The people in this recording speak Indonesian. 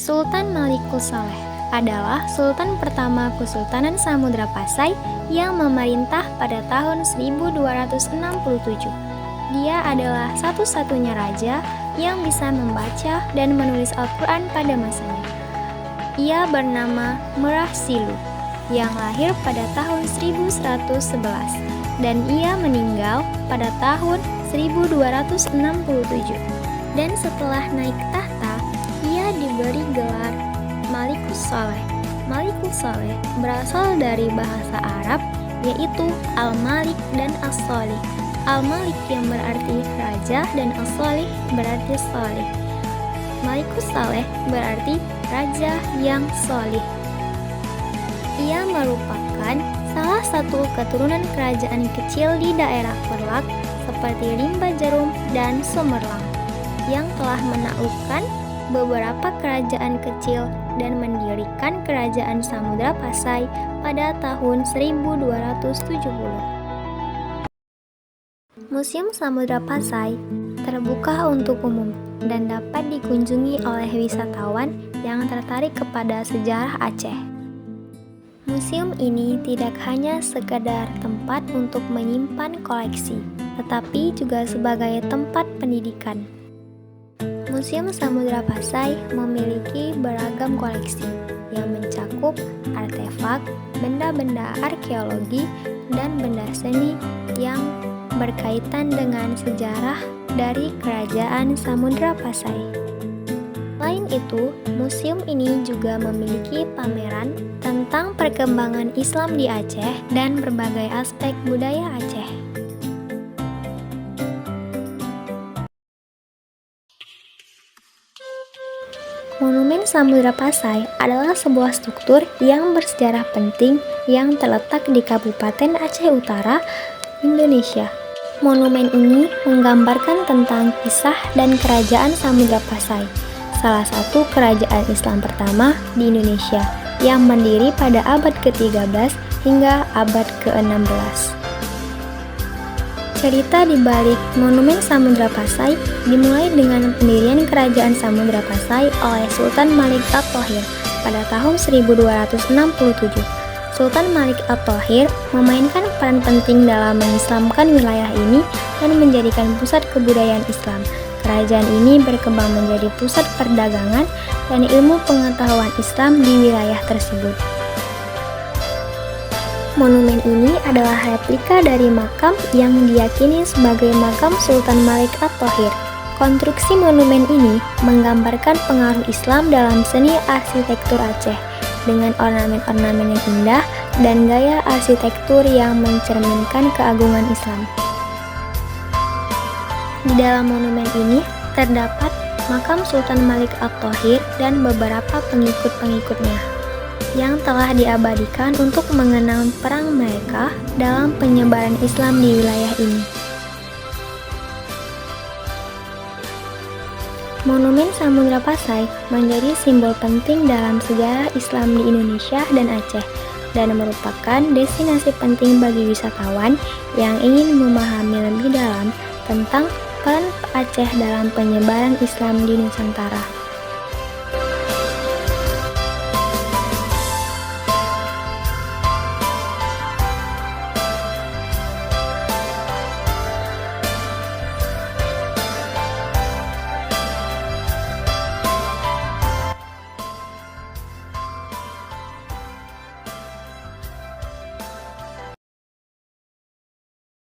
Sultan Malikus Saleh adalah sultan pertama Kesultanan Samudra Pasai yang memerintah pada tahun 1267. Dia adalah satu-satunya raja yang bisa membaca dan menulis Al-Quran pada masanya. Ia bernama Merah Silu, yang lahir pada tahun 1111 dan ia meninggal pada tahun 1267. Dan setelah naik tahta, ia diberi gelar Malikus Saleh. Malikus Saleh berasal dari bahasa Arab, yaitu Al-Malik dan As-Salih. Al-Malik yang berarti raja dan As-Salih berarti salih. Malikus Saleh berarti raja yang salih. Ia merupakan salah satu keturunan kerajaan kecil di daerah Perlak seperti Limba Jarum dan Sumerlang yang telah menaklukkan beberapa kerajaan kecil dan mendirikan kerajaan Samudra Pasai pada tahun 1270. Museum Samudra Pasai terbuka untuk umum dan dapat dikunjungi oleh wisatawan yang tertarik kepada sejarah Aceh. Museum ini tidak hanya sekedar tempat untuk menyimpan koleksi, tetapi juga sebagai tempat pendidikan. Museum Samudra Pasai memiliki beragam koleksi yang mencakup artefak, benda-benda arkeologi, dan benda seni yang berkaitan dengan sejarah dari Kerajaan Samudra Pasai. Selain itu, museum ini juga memiliki pameran tentang perkembangan Islam di Aceh dan berbagai aspek budaya Aceh. Monumen Samudra Pasai adalah sebuah struktur yang bersejarah penting yang terletak di Kabupaten Aceh Utara, Indonesia. Monumen ini menggambarkan tentang kisah dan kerajaan Samudra Pasai, salah satu kerajaan Islam pertama di Indonesia yang berdiri pada abad ke-13 hingga abad ke-16. Cerita di balik Monumen Samudra Pasai dimulai dengan pendirian Kerajaan Samudra Pasai oleh Sultan Malik At-Thohir pada tahun 1267. Sultan Malik At-Thohir memainkan peran penting dalam mengislamkan wilayah ini dan menjadikan pusat kebudayaan Islam. Kerajaan ini berkembang menjadi pusat perdagangan dan ilmu pengetahuan Islam di wilayah tersebut. Monumen ini adalah replika dari makam yang diyakini sebagai makam Sultan Malik At-Thohir. Konstruksi monumen ini menggambarkan pengaruh Islam dalam seni arsitektur Aceh, dengan ornamen-ornamen yang indah dan gaya arsitektur yang mencerminkan keagungan Islam. Di dalam monumen ini terdapat makam Sultan Malik At-Thohir dan beberapa pengikut-pengikutnya yang telah diabadikan untuk mengenang perang mereka dalam penyebaran Islam di wilayah ini. Monumen Samudra Pasai menjadi simbol penting dalam sejarah Islam di Indonesia dan Aceh, dan merupakan destinasi penting bagi wisatawan yang ingin memahami lebih dalam tentang peran Aceh dalam penyebaran Islam di Nusantara.